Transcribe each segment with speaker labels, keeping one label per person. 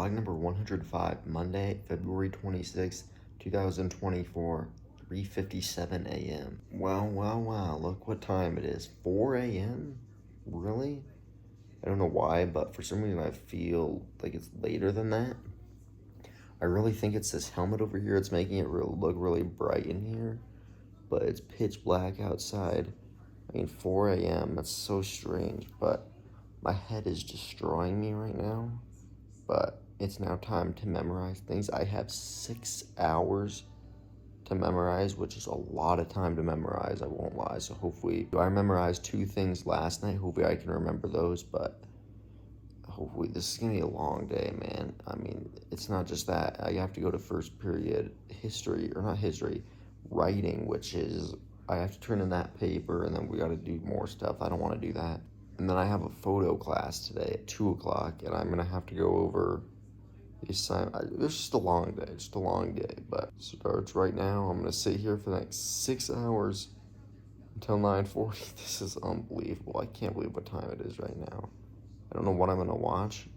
Speaker 1: vlog number 105, Monday, February 26th, 2024, 3:57 a.m. Wow, look what time it is. 4 a.m.? Really? I don't know why, but for some reason I feel like it's later than that. I really think it's this helmet over here. It's making it look really bright in here, but it's pitch black outside. I mean, 4 a.m., that's so strange, but my head is destroying me right now. But it's now time to memorize things. I have 6 hours to memorize, which is a lot of time to memorize, I won't lie. So hopefully, I memorized 2 things last night. Hopefully I can remember those, but hopefully this is gonna be a long day, man. I mean, it's not just that. I have to go to first period history, or not history, writing, which is, I have to turn in that paper, and then we gotta do more stuff. I don't wanna do that. And then I have a photo class today at 2 o'clock, and I'm gonna have to go over the assignment. It's just a long day, but it starts right now. I'm gonna sit here for the next 6 hours until 9:40. This is unbelievable. I can't believe what time it is right now. I don't know what I'm gonna watch.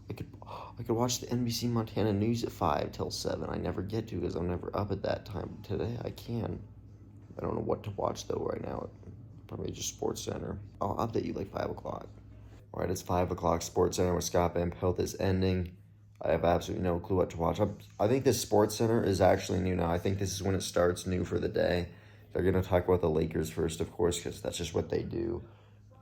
Speaker 1: I could watch the NBC Montana News at 5 till 7. I never get to because I'm never up at that time. Today I can. I don't know what to watch though right now. Probably just Sports Center. I'll update you like 5 o'clock. All right, it's 5 o'clock. Sports Center with Scott Van Pelt is ending. I have absolutely no clue what to watch. I think this Sports Center is actually new now. I think this is when it starts new for the day. They're going to talk about the Lakers first, of course, because that's just what they do.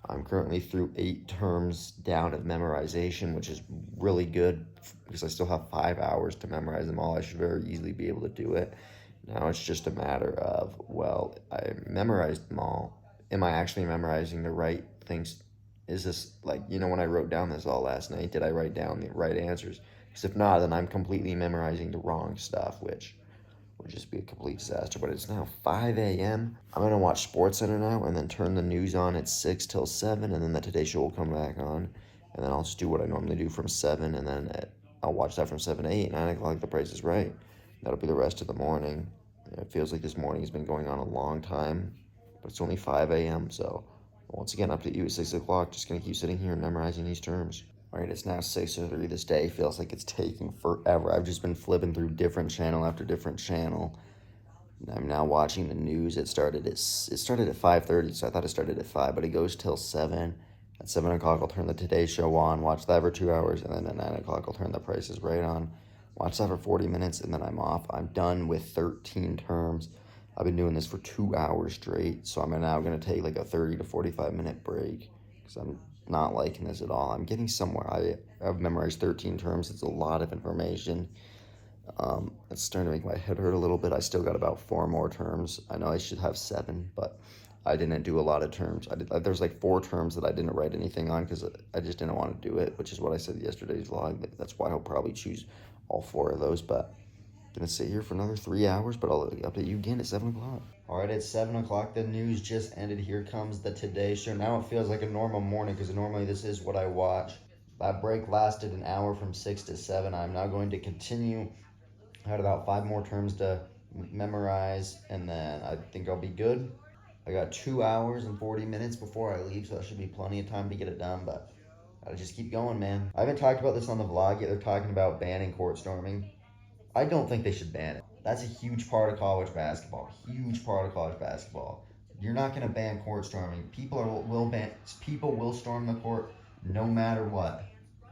Speaker 1: I'm currently through 8 terms down of memorization, which is really good because I still have 5 hours to memorize them all. I should very easily be able to do it. Now it's just a matter of, well, I memorized them all. Am I actually memorizing the right things? Is this, like, when I wrote down this all last night, did I write down the right answers? Because if not, then I'm completely memorizing the wrong stuff, which would just be a complete disaster. But it's now 5 a.m. I'm going to watch Sports Center now and then turn the news on at 6 till 7, and then the Today Show will come back on. And then I'll just do what I normally do from 7, and then I'll watch that from 7 to 8, 9 o'clock, The Price is Right. That'll be the rest of the morning. It feels like this morning has been going on a long time, but it's only 5 a.m., so once again, up to you at 6 o'clock. Just going to keep sitting here and memorizing these terms. All right, it's now 6:03. This day feels like it's taking forever. I've just been flipping through different channel after different channel. I'm now watching the news. It started at 5:30, so I thought it started at 5, but it goes till 7. At 7 o'clock, I'll turn the Today Show on, watch that for 2 hours, and then at 9 o'clock, I'll turn The Price is Right on, watch that for 40 minutes, and then I'm off. I'm done with 13 terms. I've been doing this for 2 hours straight, so I'm now going to take like a 30 to 45 minute break because I'm not liking this at all. I'm getting somewhere. I've memorized 13 terms. It's a lot of information. It's starting to make my head hurt a little bit. I still got about 4 more terms. I know I should have 7, but I didn't do a lot of terms. There's like 4 terms that I didn't write anything on because I just didn't want to do it, which is what I said in yesterday's vlog. That's why I'll probably choose all 4 of those, but I'm gonna sit here for another 3 hours, but I'll update you again at 7 o'clock. All right, it's 7 o'clock. The news just ended. Here comes the Today Show. Now it feels like a normal morning because normally this is what I watch. That break lasted an hour from 6 to 7. I'm now going to continue. I had about 5 more terms to memorize, and then I think I'll be good. I got 2 hours and 40 minutes before I leave, so that should be plenty of time to get it done, but gotta just keep going, man. I haven't talked about this on the vlog yet. They're talking about banning court storming. I don't think they should ban it. That's a huge part of college basketball. Huge part of college basketball. You're not going to ban court storming. People will storm the court no matter what.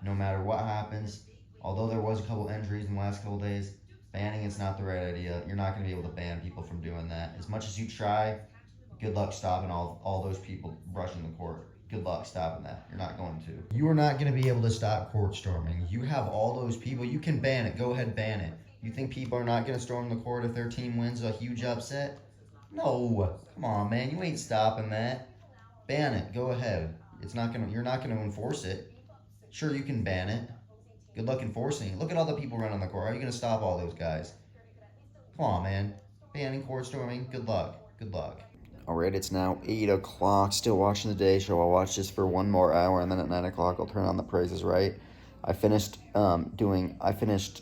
Speaker 1: No matter what happens. Although there was a couple injuries in the last couple days, banning is not the right idea. You're not going to be able to ban people from doing that. As much as you try, good luck stopping all those people rushing the court. Good luck stopping that. You're not going to. You are not going to be able to stop court storming. You have all those people. You can ban it. Go ahead, ban it. You think people are not going to storm the court if their team wins a huge upset? No. Come on, man. You ain't stopping that. Ban it. Go ahead. You're not going to enforce it. Sure, you can ban it. Good luck enforcing it. Look at all the people running on the court. How are you going to stop all those guys? Come on, man. Banning court storming. Good luck. Good luck. All right, it's now 8 o'clock. Still watching the Day Show. I'll watch this for 1 more hour, and then at 9 o'clock, I'll turn on The Price is Right. I finished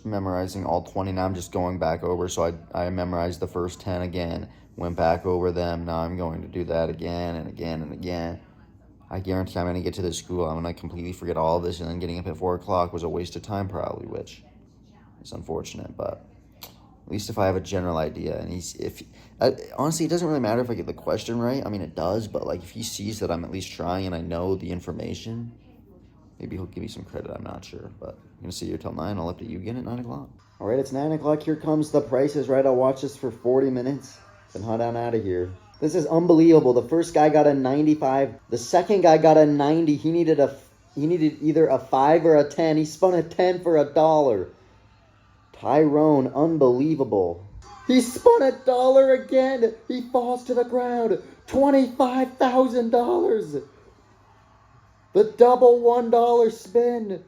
Speaker 1: memorizing all 20. Now I'm just going back over. So I memorized the first 10 again, went back over them. Now I'm going to do that again and again and again. I guarantee I'm going to get to the school. I'm going to completely forget all of this, and then getting up at 4 o'clock was a waste of time probably, which is unfortunate. But at least if I have a general idea, and honestly, it doesn't really matter if I get the question right. I mean, it does, but like if he sees that I'm at least trying and I know the information, maybe he'll give me some credit. I'm not sure, but I'm going to sit here till 9. I'll update you again at 9 o'clock. All right, it's 9 o'clock. Here comes The Price is Right. I'll watch this for 40 minutes, then head on out of here. This is unbelievable. The first guy got a 95. The second guy got a 90. He needed either a 5 or a 10. He spun a 10 for $1. Tyrone, unbelievable. He spun $1 again. He falls to the ground. $25,000. The double $1 spin.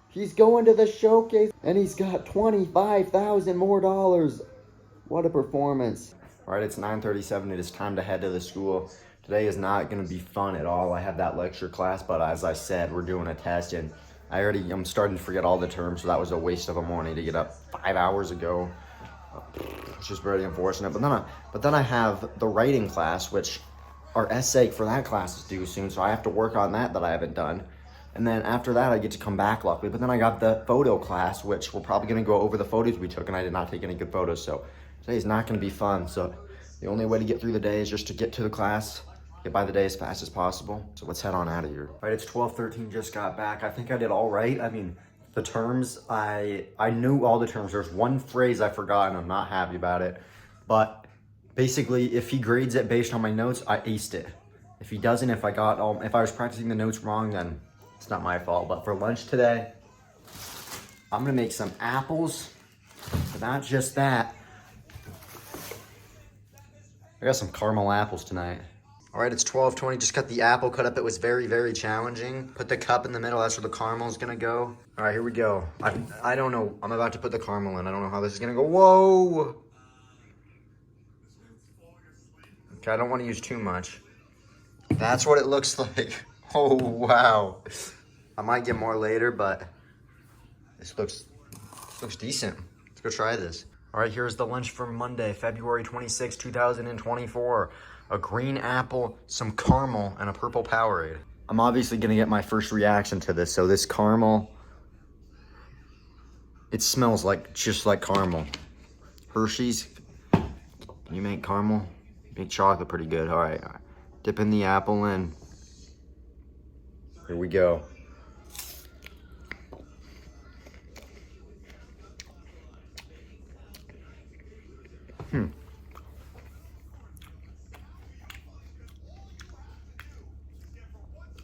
Speaker 1: He's going to the showcase, and he's got $25,000 more dollars. What a performance. All right, it's 9:37. It is time to head to the school. Today is not going to be fun at all. I have that lecture class, but as I said, we're doing a test, and I'm starting to forget all the terms, so that was a waste of a morning to get up 5 hours ago. It's just very unfortunate. But then I have the writing class, which our essay for that class is due soon, so I have to work on that I haven't done. And then after that, I get to come back, luckily. But then I got the photo class, which we're probably going to go over the photos we took, and I did not take any good photos, so today is not going to be fun. So the only way to get through the day is just to get to the class, get by the day as fast as possible. So let's head on out of here. All right, it's 12:13, just got back. I think I did all right. I mean, the terms, I knew all the terms. There's one phrase I forgot, and I'm not happy about it. But basically, if he grades it based on my notes, I aced it. If he doesn't, if I was practicing the notes wrong, then it's not my fault. But for lunch today, I'm gonna make some apples. But not just that, I got some caramel apples tonight. All right, it's 12:20. Just got the apple cut up. It was very, very challenging. Put the cup in the middle. That's where the caramel is gonna go. All right, here we go. I don't know. I'm about to put the caramel in. I don't know how this is gonna go. Whoa! Okay, I don't want to use too much. That's what it looks like. Oh, wow. I might get more later, but this looks decent. Let's go try this. All right, here's the lunch for Monday, February 26, 2024. A green apple, some caramel, and a purple Powerade. I'm obviously gonna get my first reaction to this. So this caramel, it smells just like caramel. Hershey's, you make caramel? Make chocolate pretty good. All right. Dipping the apple in. Here we go.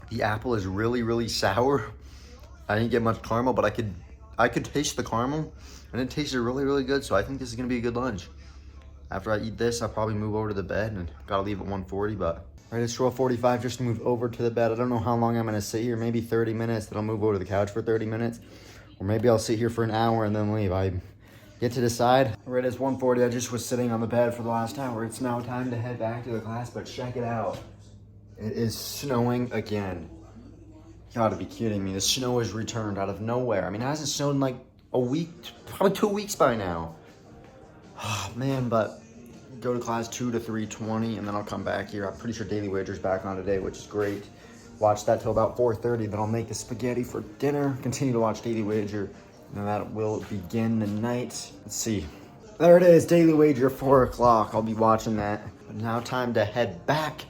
Speaker 1: The apple is really, really sour. I didn't get much caramel, but I could taste the caramel, and it tasted really, really good. So I think this is gonna be a good lunch. After I eat this, I'll probably move over to the bed, and gotta leave at 1:40, but. All right, it's 12:45, just to move over to the bed. I don't know how long I'm gonna sit here, maybe 30 minutes, then I'll move over to the couch for 30 minutes. Or maybe I'll sit here for an hour and then leave. I get to decide. All right, it's 1:40, I just was sitting on the bed for the last hour. It's now time to head back to the class, but check it out. It is snowing again. You gotta be kidding me. The snow has returned out of nowhere. I mean, it hasn't snowed in like a week, probably 2 weeks by now. Oh, man, but go to class 2 to 3:20, and then I'll come back here. I'm pretty sure Daily Wager's back on today, which is great. Watch that till about 4:30, then I'll make the spaghetti for dinner. Continue to watch Daily Wager, and that will begin the night. Let's see. There it is, Daily Wager, 4 o'clock. I'll be watching that. But now time to head back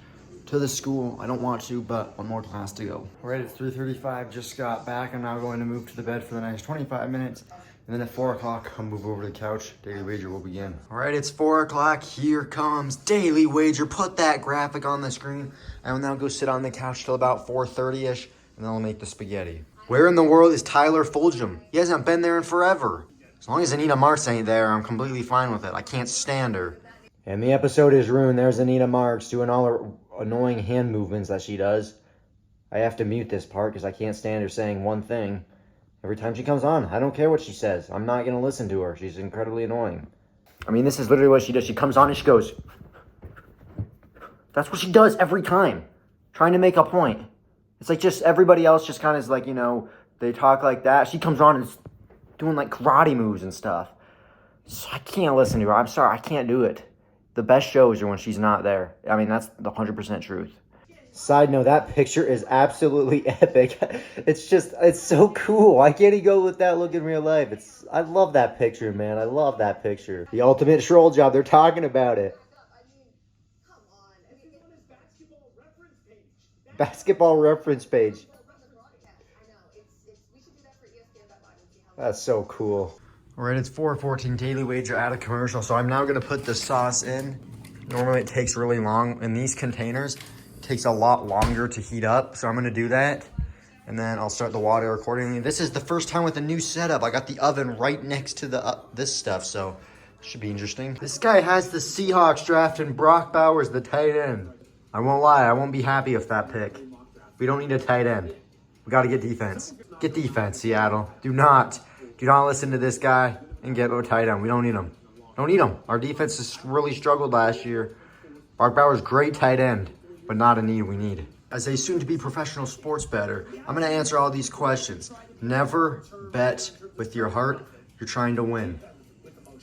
Speaker 1: to the school. I don't want to, but one more class to go. All right, it's 3:35, just got back. I'm now going to move to the bed for the next 25 minutes. And then at 4 o'clock, I'll move over to the couch. Daily Wager will begin. All right, it's 4 o'clock. Here comes Daily Wager. Put that graphic on the screen. I will now go sit on the couch till about 4:30-ish, and then I'll make the spaghetti. Where in the world is Tyler Fulgham? He hasn't been there in forever. As long as Anita Marks ain't there, I'm completely fine with it. I can't stand her. And the episode is ruined. There's Anita Marks doing all her annoying hand movements that she does. I have to mute this part because I can't stand her saying one thing every time she comes on. I don't care what she says. I'm not going to listen to her. She's incredibly annoying. I mean, this is literally what she does. She comes on and she goes. That's what she does every time. Trying to make a point. It's like just everybody else just kind of is like, you know, they talk like that. She comes on and is doing like karate moves and stuff. So I can't listen to her. I'm sorry. I can't do it. The best shows are when she's not there. I mean, that's the 100% truth. Side note, that picture is absolutely epic. It's so cool. Why can't he go with that look in real life? I love that picture, man. I love that picture. The ultimate troll job. They're talking about it. Basketball reference page. That's so cool. All right, it's 4:14. Daily Wager out of commercial. So I'm now gonna put the sauce in. Normally it takes really long in these containers. It takes a lot longer to heat up. So I'm gonna do that. And then I'll start the water accordingly. This is the first time with a new setup. I got the oven right next to the this stuff, so it should be interesting. This guy has the Seahawks drafting Brock Bowers, the tight end. I won't lie, I won't be happy with that pick. We don't need a tight end. We got to get defense. Get defense, Seattle. Do not listen to this guy and get a tight end. We don't need him. Don't need him. Our defense has really struggled last year. Brock Bowers, great tight end, but not a need we need. As a soon-to-be professional sports bettor, I'm going to answer all these questions. Never bet with your heart. You're trying to win.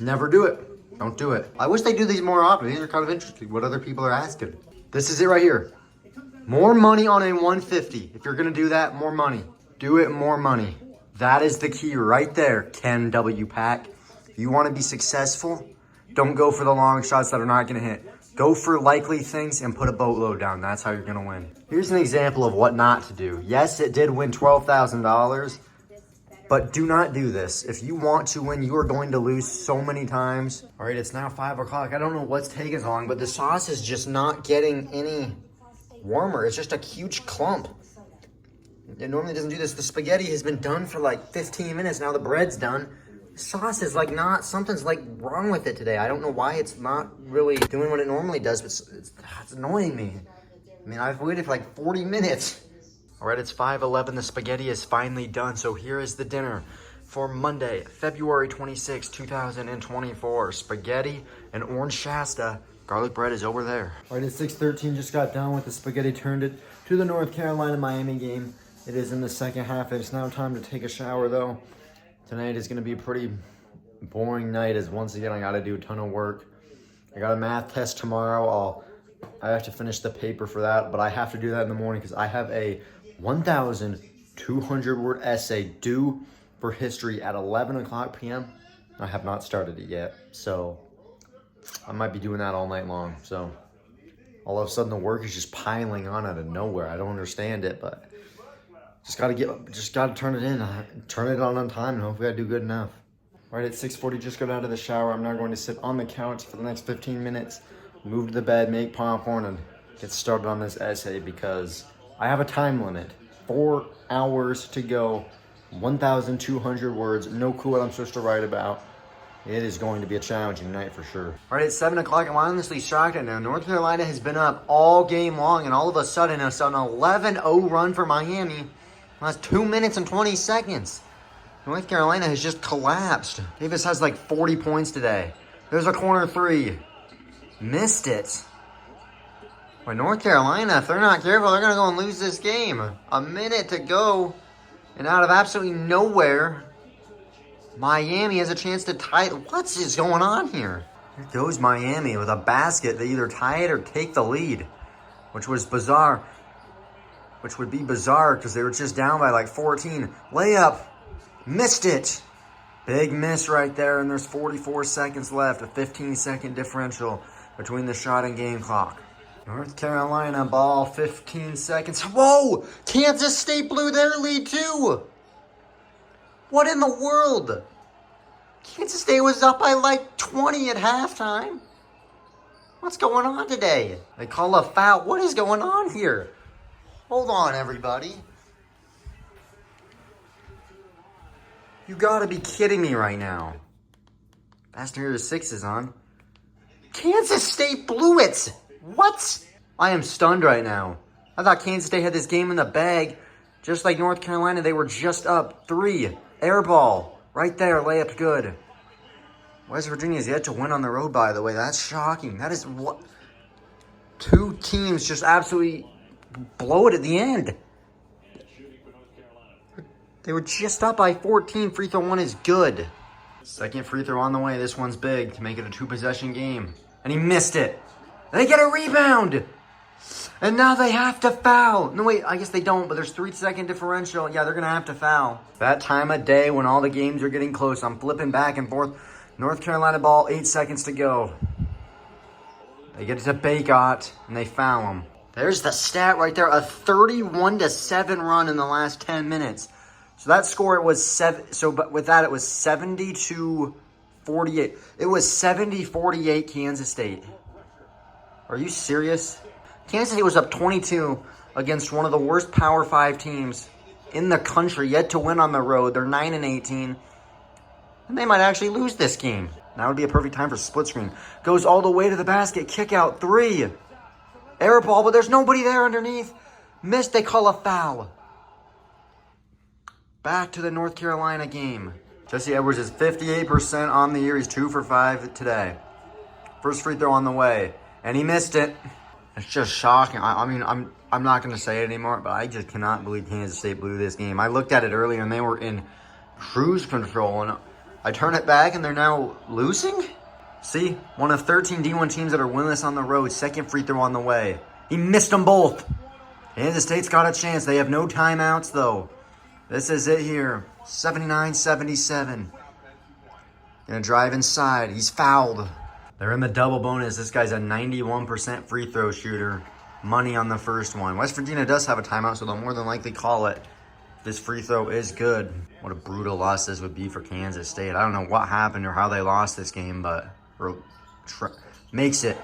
Speaker 1: Never do it. Don't do it. I wish they do these more often. These are kind of interesting, what other people are asking. This is it right here. More money on a 150. If you're going to do that, more money. Do it, more money. That is the key right there, Ken W. Pack. If you want to be successful, don't go for the long shots that are not going to hit. Go for likely things and put a boatload down. That's how you're going to win. Here's an example of what not to do. Yes, it did win $12,000, but do not do this. If you want to win, you are going to lose so many times. All right, it's now 5 o'clock. I don't know what's taking so long, but the sauce is just not getting any warmer. It's just a huge clump. It normally doesn't do this. The spaghetti has been done for like 15 minutes. Now the bread's done. Sauce is like not, something's like wrong with it today. I don't know why it's not really doing what it normally does, but it's annoying me. I mean, I've waited for like 40 minutes. All right, it's 5:11. The spaghetti is finally done. So here is the dinner for Monday, February 26, 2024. Spaghetti and orange Shasta. Garlic bread is over there. All right, it's 6:13. Just got done with the spaghetti. Turned it to the North Carolina-Miami game. It is in the second half. It's now time to take a shower, though. Tonight is going to be a pretty boring night, as once again I got to do a ton of work. I got a math test tomorrow. I have to finish the paper for that, but I have to do that in the morning because I have a 1,200-word essay due for history at 11 o'clock p.m. I have not started it yet, so I might be doing that all night long. So all of a sudden the work is just piling on out of nowhere. I don't understand it, but just gotta turn it in, turn it on time, and hopefully I do good enough. All right, at 6:40, just got out of the shower. I'm now going to sit on the couch for the next 15 minutes, move to the bed, make popcorn, and get started on this essay because I have a time limit. 4 hours to go, 1,200 words, no clue what I'm supposed to write about. It is going to be a challenging night for sure. All right, it's 7 o'clock. I'm honestly shocked right now. North Carolina has been up all game long, and all of a sudden, it's an 11-0 run for Miami. That's 2 minutes and 20 seconds. North Carolina has just collapsed. Davis has like 40 points today. There's a corner three. Missed it. But North Carolina, if they're not careful, they're going to go and lose this game. A minute to go. And out of absolutely nowhere, Miami has a chance to tie it. What is going on here? Here goes Miami with a basket. They either tie it or take the lead, which was bizarre. Which would be bizarre because they were just down by like 14. Layup. Missed it. Big miss right there, and there's 44 seconds left. A 15-second differential between the shot and game clock. North Carolina ball, 15 seconds. Whoa! Kansas State blew their lead too! What in the world? Kansas State was up by like 20 at halftime. What's going on today? They call a foul. What is going on here? Hold on, everybody. You gotta be kidding me right now. Faster Here 6 is on. Kansas State blew it! What? I am stunned right now. I thought Kansas State had this game in the bag. Just like North Carolina, they were just up 3. Air ball. Right there, layup's good. West Virginia's yet to win on the road, by the way. That's shocking. That is what... 2 teams just absolutely blow it at the end. They were just up by 14. Free throw 1 is good. Second free throw on the way. This one's big to make it a 2-possession game. And he missed it. They get a rebound.
Speaker 2: And now they have to foul. No, wait, I guess they don't, but there's 3-second differential. Yeah, they're going to have to foul. That time of day when all the games are getting close, I'm flipping back and forth. North Carolina ball, 8 seconds to go. They get it to Baycott, and they foul him. There's the stat right there, a 31-7 run in the last 10 minutes. So that score, it was 7. So, but with that, it was 70-48. It was 70-48 Kansas State. Are you serious? Kansas State was up 22 against one of the worst Power 5 teams in the country, yet to win on the road. They're 9-18, and they might actually lose this game. Now would be a perfect time for split screen. Goes all the way to the basket, kick out 3. Air ball, but there's nobody there underneath. Missed, they call a foul. Back to the North Carolina game. Jesse Edwards is 58% on the year. He's 2 for 5 today. First free throw on the way, and he missed it. It's just shocking. I mean, I'm not going to say it anymore, but I just cannot believe Kansas State blew this game. I looked at it earlier, and they were in cruise control, and I turn it back, and they're now losing? See, one of 13 D1 teams that are winless on the road. Second free throw on the way. He missed them both. Kansas State's got a chance. They have no timeouts, though. This is it here. 79-77. Gonna drive inside. He's fouled. They're in the double bonus. This guy's a 91% free throw shooter. Money on the first one. West Virginia does have a timeout, so they'll more than likely call it. This free throw is good. What a brutal loss this would be for Kansas State. I don't know what happened or how they lost this game, but makes it.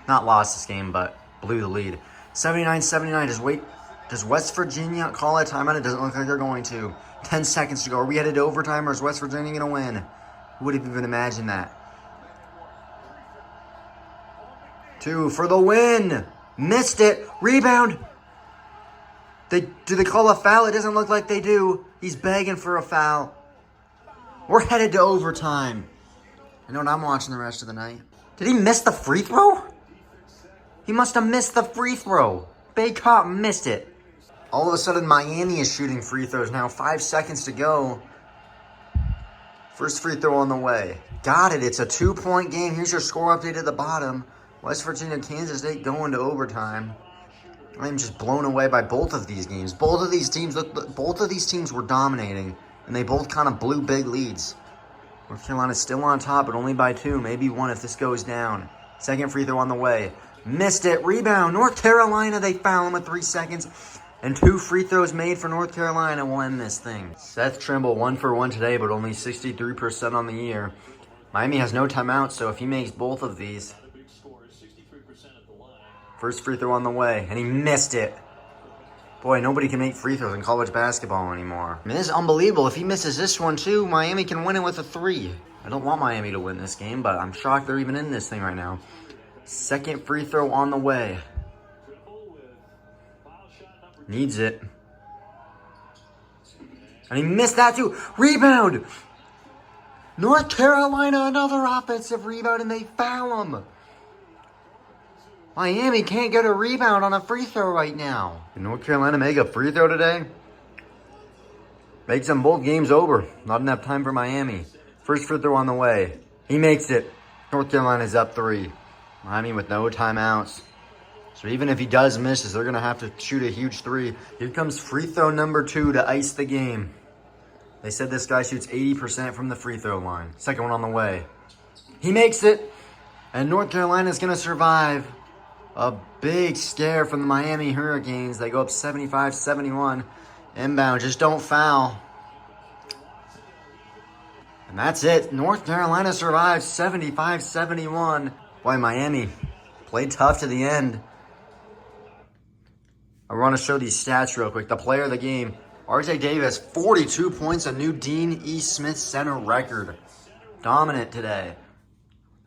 Speaker 2: Not lost this game, but blew the lead. 79-79. Does West Virginia call a timeout? It doesn't look like they're going to. 10 seconds to go. Are we headed to overtime, or is West Virginia going to win? Who would have even imagined that? 2 for the win. Missed it. Rebound. Do they call a foul? It doesn't look like they do. He's begging for a foul. We're headed to overtime. I know what I'm watching the rest of the night. Did he miss the free throw? He must have missed the free throw. Baycott missed it. All of a sudden, Miami is shooting free throws now. 5 seconds to go. First free throw on the way. Got it. It's a 2-point game. Here's your score update at the bottom. West Virginia, Kansas State going to overtime. I'm just blown away by both of these games. Both of these teams were dominating, and they both kind of blew big leads. North Carolina's still on top, but only by 2, maybe 1 if this goes down. Second free throw on the way. Missed it. Rebound. North Carolina, they foul him with 3 seconds. And 2 free throws made for North Carolina will end this thing. Seth Trimble, 1 for 1 today, but only 63% on the year. Miami has no timeout, so if he makes both of these. First free throw on the way, and he missed it. Boy, nobody can make free throws in college basketball anymore. I mean, this is unbelievable. If he misses this one, too, Miami can win it with a 3. I don't want Miami to win this game, but I'm shocked they're even in this thing right now. Second free throw on the way. Needs it. And he missed that, too. Rebound! North Carolina, another offensive rebound, and they foul him. Miami can't get a rebound on a free throw right now. Can North Carolina make a free throw today? Makes them both games over. Not enough time for Miami. First free throw on the way. He makes it. North Carolina's up 3. Miami with no timeouts. So even if he does miss this, they're going to have to shoot a huge 3. Here comes free throw number 2 to ice the game. They said this guy shoots 80% from the free throw line. Second one on the way. He makes it. And North Carolina's going to survive a big scare from the Miami Hurricanes. They go up 75-71. Inbound, just don't foul. And that's it. North Carolina survives 75-71. Boy, Miami played tough to the end. I want to show these stats real quick. The player of the game, RJ Davis, 42 points, a new Dean E. Smith Center record. Dominant today.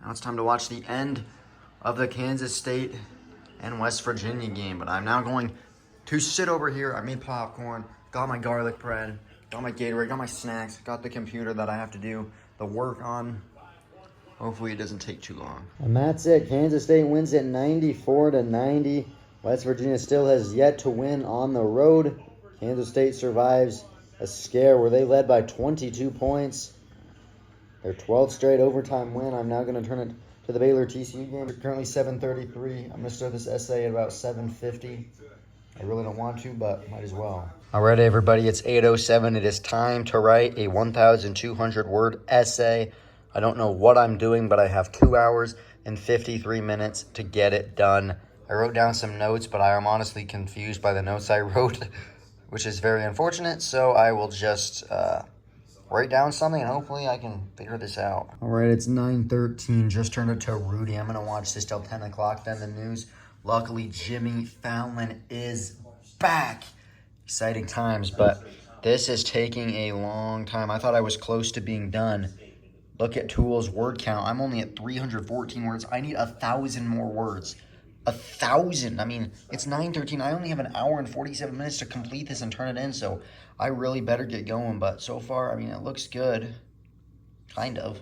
Speaker 2: Now it's time to watch the end of the Kansas State and West Virginia game. But I'm now going to sit over here. I made popcorn, got my garlic bread, got my Gatorade, got my snacks, got the computer that I have to do the work on. Hopefully it doesn't take too long. And that's it. Kansas State wins it 94-90. West Virginia still has yet to win on the road. Kansas State survives a scare where they led by 22 points. Their 12th straight overtime win. I'm now going to turn it to for the Baylor TCU game. It's currently 7:33. I'm gonna start this essay at about 7:50. I really don't want to, but might as well. All right, everybody, it's 8:07. It is time to write a 1,200 word essay. I don't know what I'm doing, but I have 2 hours and 53 minutes to get it done. I wrote down some notes, but I am honestly confused by the notes I wrote, which is very unfortunate. So I will just write down something, and hopefully I can figure this out. All right, it's 9:13. Just turned it to Rudy. I'm going to watch this till 10 o'clock, then the news. Luckily, Jimmy Fallon is back. Exciting times, but this is taking a long time. I thought I was close to being done. Look at Tool's word count. I'm only at 314 words. I need 1,000 more words. 1,000. I mean, it's 9:13. I only have an hour and 47 minutes to complete this and turn it in, so I really better get going. But so far, I mean, it looks good. Kind of.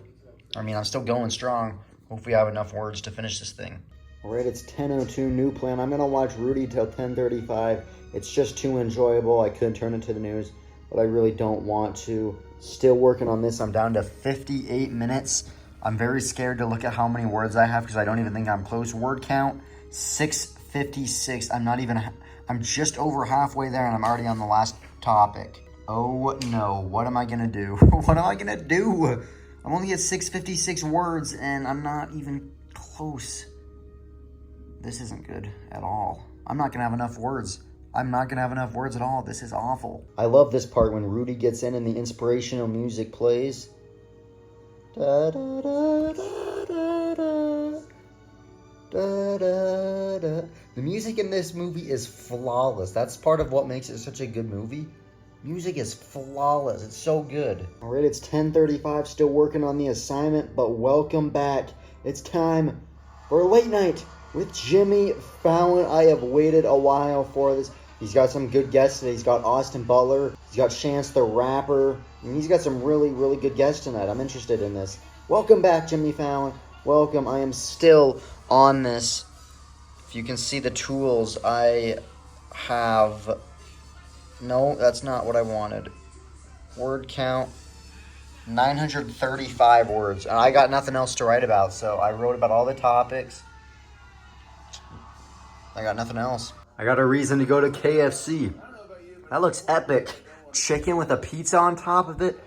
Speaker 2: I mean, I'm still going strong. Hopefully I have enough words to finish this thing. All right, it's 10:02, new plan. I'm going to watch Rudy till 10:35. It's just too enjoyable. I could turn it to the news, but I really don't want to. Still working on this. I'm down to 58 minutes. I'm very scared to look at how many words I have because I don't even think I'm close. Word count, 656. I'm just over halfway there, and I'm already on the last topic. Oh, no. What am I going to do? What am I going to do? I'm only at 656 words, and I'm not even close. This isn't good at all. I'm not going to have enough words. I'm not going to have enough words at all. This is awful. I love this part when Rudy gets in and the inspirational music plays. Da, da, da, da, da, da. Da, da, da. The music in this movie is flawless. That's part of what makes it such a good movie. Music is flawless. It's so good. All right, it's 10:35. Still working on the assignment, but welcome back. It's time for late night with Jimmy Fallon. I have waited a while for this. He's got some good guests today. He's got Austin Butler. He's got Chance the Rapper. And he's got some really, really good guests tonight. I'm interested in this. Welcome back, Jimmy Fallon. Welcome. I am still on this. If you can see the tools, I have... No, that's not what I wanted. Word count, 935 words. And I got nothing else to write about, so I wrote about all the topics. I got nothing else. I got a reason to go to KFC. That looks epic. Chicken with a pizza on top of it.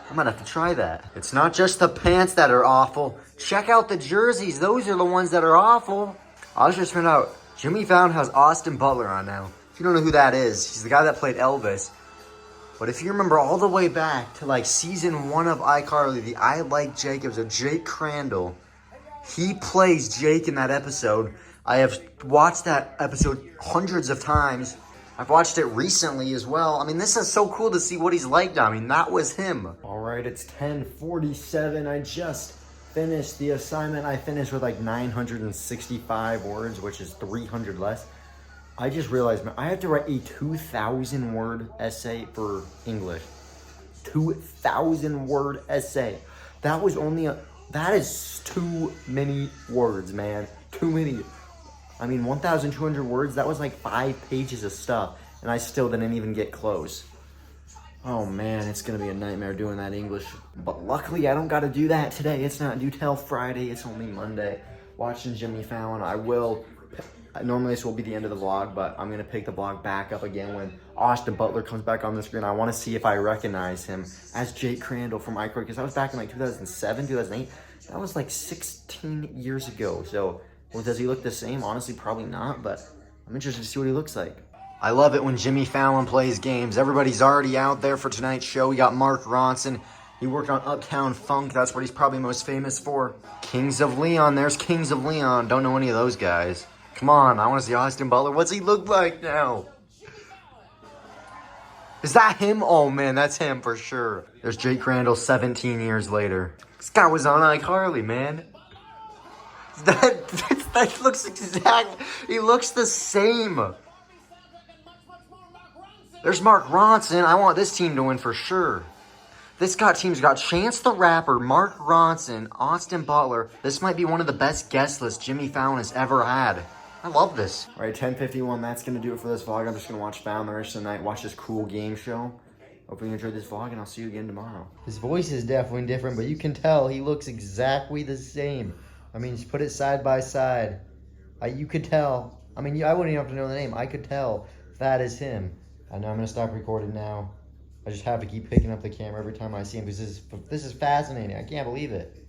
Speaker 2: I'm gonna have to try that. It's not just the pants that are awful. Check out the jerseys. Those are the ones that are awful. I just found out Jimmy Fallon has Austin Butler on now. If you don't know who that is, he's the guy that played Elvis. But if you remember all the way back to like season 1 of iCarly, the I Like Jake, it was a Jake Crandall. He plays Jake in that episode. I have watched that episode hundreds of times. I've watched it recently as well. I mean, this is so cool to see what he's like now. I mean, that was him. All right, it's 10:47. I just finished the assignment. I finished with like 965 words, which is 300 less. I just realized, man, I have to write a 2,000 word essay for English. 2,000 word essay. That is too many words, man. Too many. I mean, 1,200 words, that was like 5 pages of stuff, and I still didn't even get close. Oh man, it's gonna be a nightmare doing that English. But luckily, I don't gotta do that today. It's not due till Friday, it's only Monday. Watching Jimmy Fallon, normally this will be the end of the vlog, but I'm gonna pick the vlog back up again when Austin Butler comes back on the screen. I wanna see if I recognize him as Jake Crandall from iCarly, because I was back in like 2007, 2008. That was like 16 years ago, so... Well, does he look the same? Honestly, probably not, but I'm interested to see what he looks like. I love it when Jimmy Fallon plays games. Everybody's already out there for tonight's show. We got Mark Ronson. He worked on Uptown Funk. That's what he's probably most famous for. Kings of Leon. There's Kings of Leon. Don't know any of those guys. Come on, I want to see Austin Butler. What's he look like now? Is that him? Oh, man, that's him for sure. There's Jake Crandall 17 years later. This guy was on iCarly, man. That looks he looks the same. There's Mark Ronson. I want this team to win for sure. This team's got Chance the Rapper, Mark Ronson, Austin Butler. This might be one of the best guest lists Jimmy Fallon has ever had. I love this. All right, 10:51. That's going to do it for this vlog. I'm just going to watch Fallon the rest of the night, watch this cool game show. Hope you enjoyed this vlog, and I'll see you again tomorrow. His voice is definitely different, but you can tell he looks exactly the same.
Speaker 1: I mean, just put it side by side. You could tell. I mean, I wouldn't even have to know the name. I could tell that is him. I know I'm gonna stop recording now. I just have to keep picking up the camera every time I see him because this is fascinating. I can't believe it.